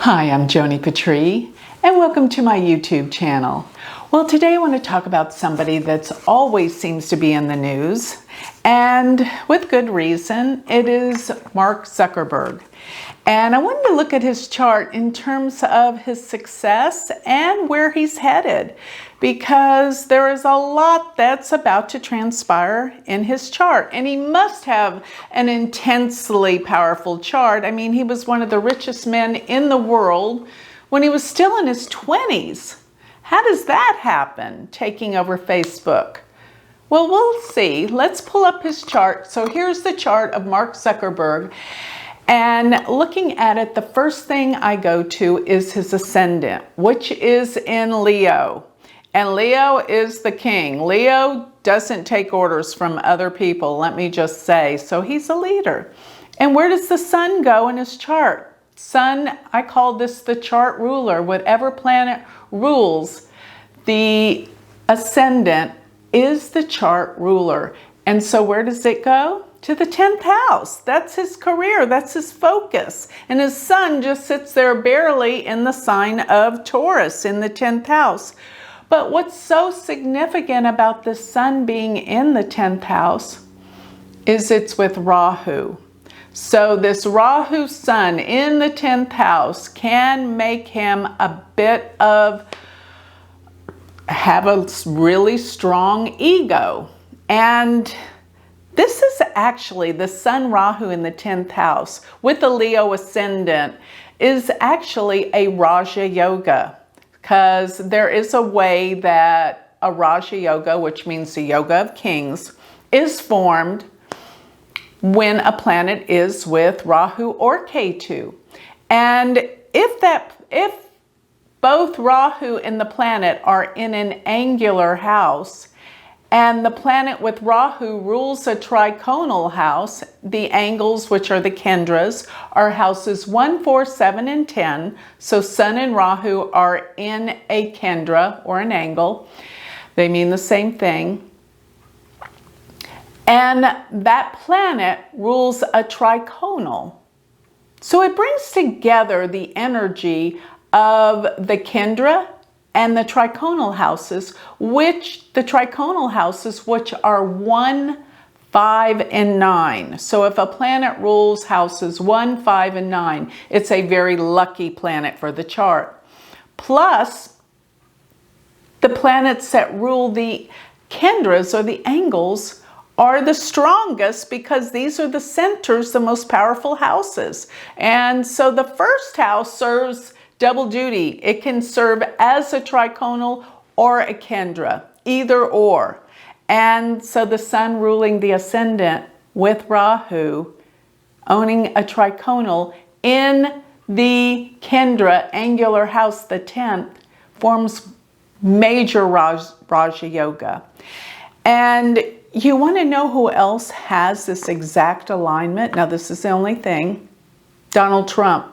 Hi, I'm Joni Patry, and welcome to my YouTube channel. Well, today I want to talk about somebody that's always seems to be in the news, and with good reason. It is Mark Zuckerberg. And I wanted to look at his chart in terms of his success and where he's headed, because there is a lot that's about to transpire in his chart. And he must have an intensely powerful chart. I mean, he was one of the richest men in the world when he was still in his 20s. How does that happen, taking over Facebook? Well, we'll see. Let's pull up his chart. So here's the chart of Mark Zuckerberg. And looking at it, the first thing I go to is his ascendant, which is in Leo. And Leo is the king. Leo doesn't take orders from other people, let me just say. So he's a leader. And where does the sun go in his chart? Sun, I call this the chart ruler. Whatever planet rules, the ascendant is the chart ruler. And so where does it go? To the 10th house. That's his career. That's his focus. And his sun just sits there barely in the sign of Taurus in the 10th house. But what's so significant about the sun being in the 10th house is it's with Rahu. So this Rahu sun in the 10th house can make him a bit of, have a really strong ego. And this is actually the Sun Rahu in the 10th house with the Leo ascendant is actually a Raja Yoga, because there is a way that a Raja Yoga, which means the Yoga of Kings, is formed when a planet is with Rahu or Ketu. And if both Rahu and the planet are in an angular house, and the planet with Rahu rules a triconal house, the angles, which are the Kendras, are houses 1, 4, 7, and 10. So Sun and Rahu are in a Kendra, or an angle. They mean the same thing. And that planet rules a triconal. So it brings together the energy of the Kendra and the triconal houses, which are 1, 5, and 9. So if a planet rules houses 1, 5, and 9, it's a very lucky planet for the chart. Plus, the planets that rule the Kendras, or the angles, are the strongest, because these are the centers, the most powerful houses. And so the first house serves double duty. It can serve as a triconal or a Kendra, either or. And so the sun ruling the ascendant with Rahu, owning a triconal in the Kendra angular house, the 10th, forms major Raja Yoga. And you want to know who else has this exact alignment? Now, this is the only thing. Donald Trump.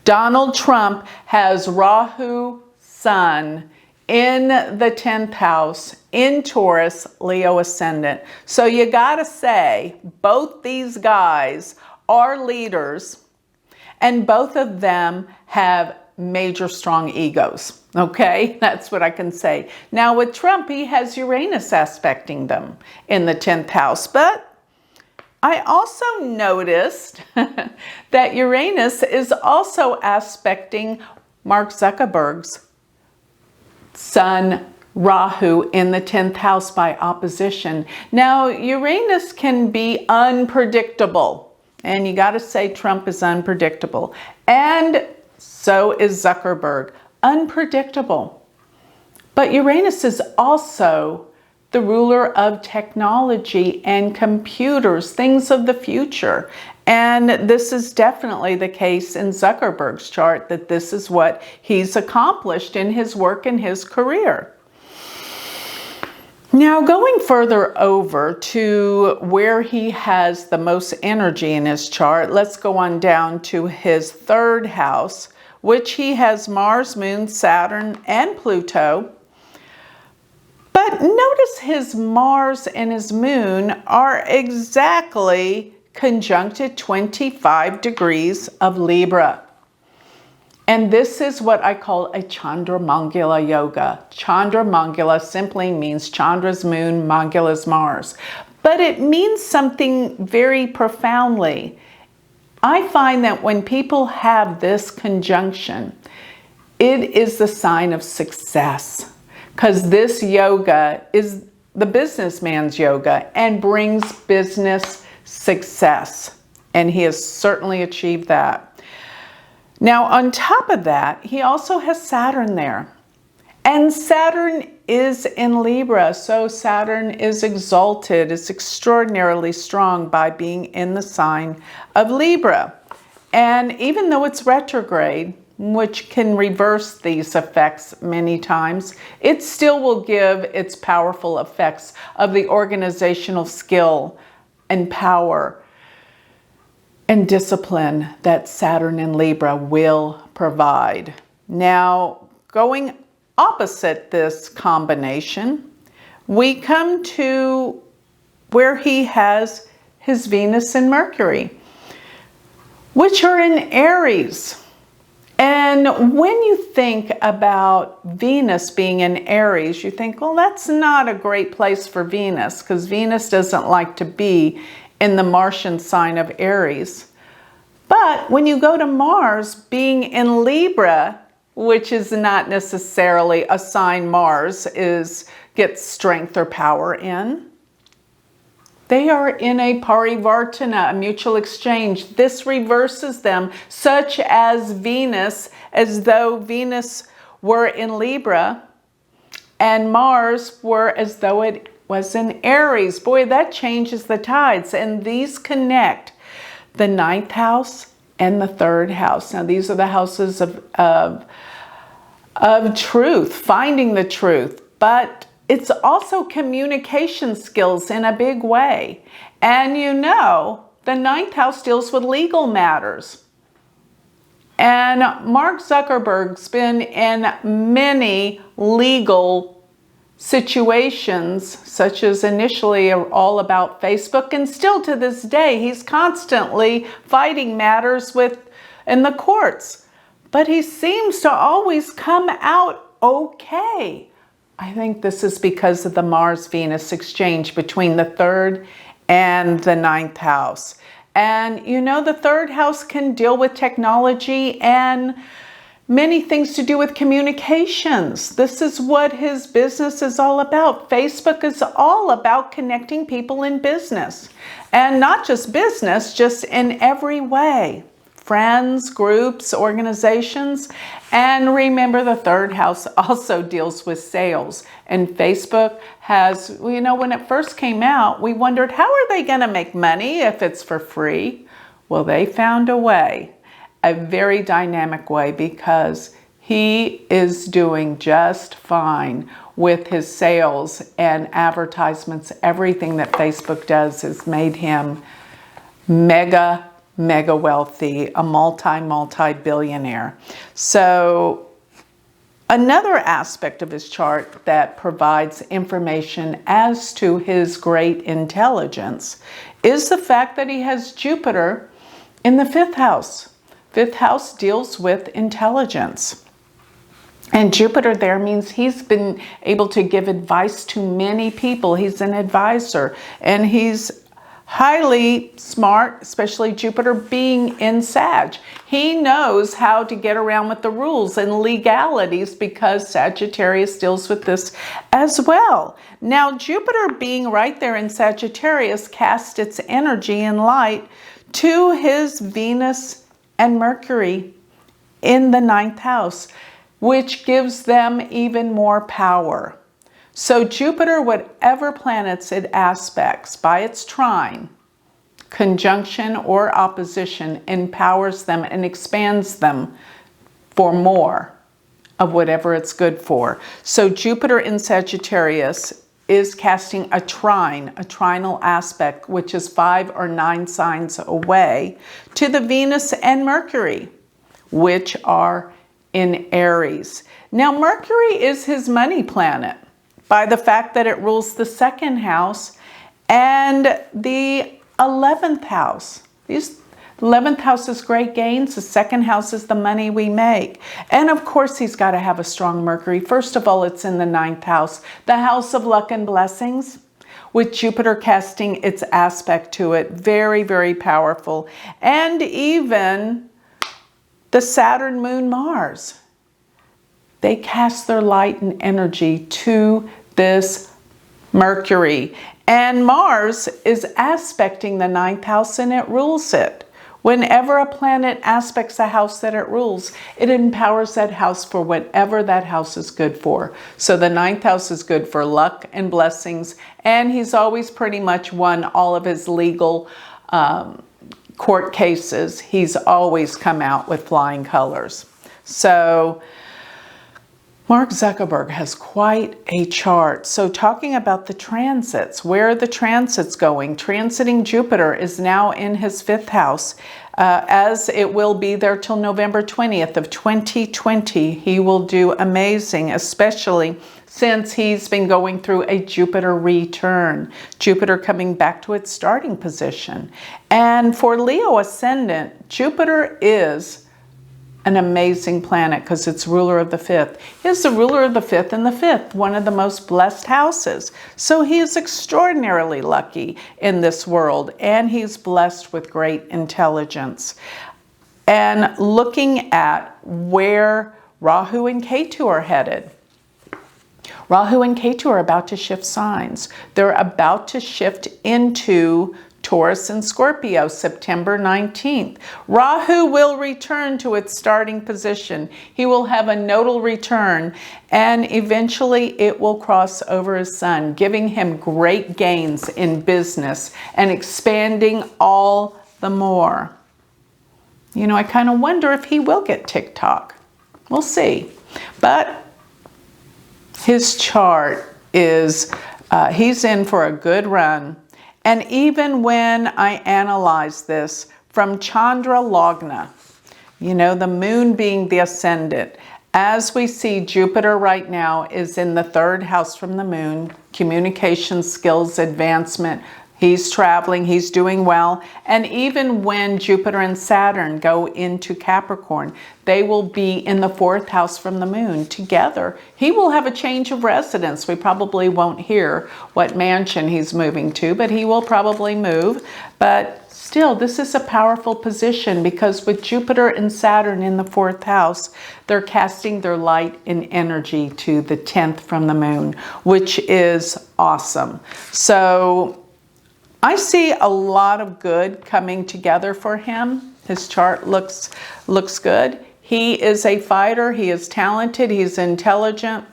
Donald Trump has Rahu Sun in the 10th house in Taurus, Leo ascendant. So you gotta say, both these guys are leaders, and both of them have major strong egos. Okay, that's what I can say. Now with Trump, he has Uranus aspecting them in the 10th house, but I also noticed that Uranus is also aspecting Mark Zuckerberg's Sun Rahu in the 10th house by opposition. Now, Uranus can be unpredictable, and you got to say Trump is unpredictable. And so is Zuckerberg, unpredictable. But Uranus is also the ruler of technology and computers, things of the future. And this is definitely the case in Zuckerberg's chart, that this is what he's accomplished in his work and his career. Now, going further over to where he has the most energy in his chart, let's go on down to his 3rd house, which he has Mars, Moon, Saturn, and Pluto. But notice his Mars and his Moon are exactly conjuncted 25 degrees of Libra. And this is what I call a Chandra Mangala yoga. Chandra Mangala simply means Chandra's moon, Mangala's Mars. But it means something very profoundly. I find that when people have this conjunction, it is the sign of success, because this yoga is the businessman's yoga and brings business success. And he has certainly achieved that. Now, on top of that, he also has Saturn there. And Saturn is in Libra, so Saturn is exalted, is extraordinarily strong by being in the sign of Libra. And even though it's retrograde, which can reverse these effects many times, it still will give its powerful effects of the organizational skill and power and discipline that Saturn in Libra will provide. Now, going opposite this combination, we come to where he has his Venus and Mercury, which are in Aries. And when you think about Venus being in Aries, you think, well, that's not a great place for Venus, because Venus doesn't like to be in the Martian sign of Aries. But when you go to Mars being in Libra, which is not necessarily a sign Mars gets strength or power in, they are in a parivartana, a mutual exchange. This reverses them, such as Venus, as though Venus were in Libra and Mars were as though it was in Aries. Boy, that changes the tides. And these connect the 9th house and the 3rd house. Now, these are the houses of truth, finding the truth. But it's also communication skills in a big way. And you know, the 9th house deals with legal matters. And Mark Zuckerberg's been in many legal situations, such as initially all about Facebook, and still to this day, he's constantly fighting matters in the courts. But he seems to always come out okay. I think this is because of the Mars-Venus exchange between the 3rd and the 9th house. And you know, the 3rd house can deal with technology and many things to do with communications. This is what his business is all about. Facebook is all about connecting people in business. And not just business, just in every way. Friends, groups, organizations. And remember, the 3rd house also deals with sales. And Facebook has, you know, when it first came out, we wondered, how are they going to make money if it's for free? Well, they found a way. A very dynamic way, because he is doing just fine with his sales and advertisements. Everything that Facebook does has made him mega wealthy, a multi-billionaire. So another aspect of his chart that provides information as to his great intelligence is the fact that he has Jupiter in the 5th house. 5th house deals with intelligence. And Jupiter there means he's been able to give advice to many people. He's an advisor, and he's highly smart, especially Jupiter being in Sag. He knows how to get around with the rules and legalities, because Sagittarius deals with this as well. Now, Jupiter being right there in Sagittarius casts its energy and light to his Venus and Mercury in the 9th house, which gives them even more power. So Jupiter, whatever planets it aspects by its trine, conjunction or opposition, empowers them and expands them for more of whatever it's good for. So Jupiter in Sagittarius is casting a trinal aspect, which is 5 or 9 signs away, to the Venus and Mercury, which are in Aries. Now, Mercury is his money planet by the fact that it rules the 2nd house and the 11th house. The 11th house is great gains. The second house is the money we make. And of course, he's got to have a strong Mercury. First of all, it's in the 9th house, the house of luck and blessings, with Jupiter casting its aspect to it. Very, very powerful. And even the Saturn, Moon, Mars, they cast their light and energy to this Mercury. And Mars is aspecting the 9th house and it rules it. Whenever a planet aspects a house that it rules, it empowers that house for whatever that house is good for. So the 9th house is good for luck and blessings, and he's always pretty much won all of his legal court cases. He's always come out with flying colors. So Mark Zuckerberg has quite a chart. So talking about the transits, where are the transits going? Transiting Jupiter is now in his 5th house, as it will be there till November 20th of 2020. He will do amazing, especially since he's been going through a Jupiter return. Jupiter coming back to its starting position. And for Leo ascendant, Jupiter is an amazing planet because it's ruler of the 5th. He is the ruler of the 5th and the 5th, one of the most blessed houses. So he is extraordinarily lucky in this world, and he's blessed with great intelligence. And looking at where Rahu and Ketu are headed, Rahu and Ketu are about to shift signs. They're about to shift into Taurus and Scorpio, September 19th. Rahu will return to its starting position. He will have a nodal return, and eventually it will cross over his sun, giving him great gains in business and expanding all the more. You know, I kind of wonder if he will get TikTok. We'll see. But his chart is, he's in for a good run. And even when I analyze this from Chandra Lagna, you know, the moon being the ascendant, as we see, Jupiter right now is in the 3rd house from the moon, communication skills, advancement. He's traveling, he's doing well. And even when Jupiter and Saturn go into Capricorn, they will be in the 4th house from the moon together. He will have a change of residence. We probably won't hear what mansion he's moving to, but he will probably move. But still, this is a powerful position because with Jupiter and Saturn in the 4th house, they're casting their light and energy to the 10th from the moon, which is awesome. So I see a lot of good coming together for him. His chart looks good. He is a fighter. He is talented. He's intelligent.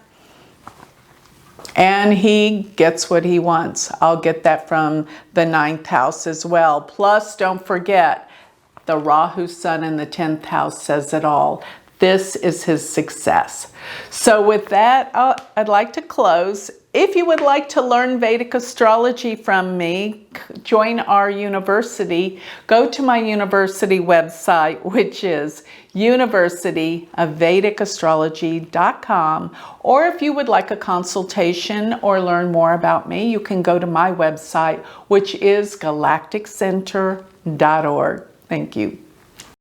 And he gets what he wants. I'll get that from the 9th house as well. Plus, don't forget, the Rahu Sun in the 10th house says it all. This is his success. So with that, I'd like to close. If you would like to learn Vedic astrology from me, join our university. Go to my university website, which is universityofvedicastrology.com. Or if you would like a consultation or learn more about me, you can go to my website, which is galacticcenter.org. Thank you.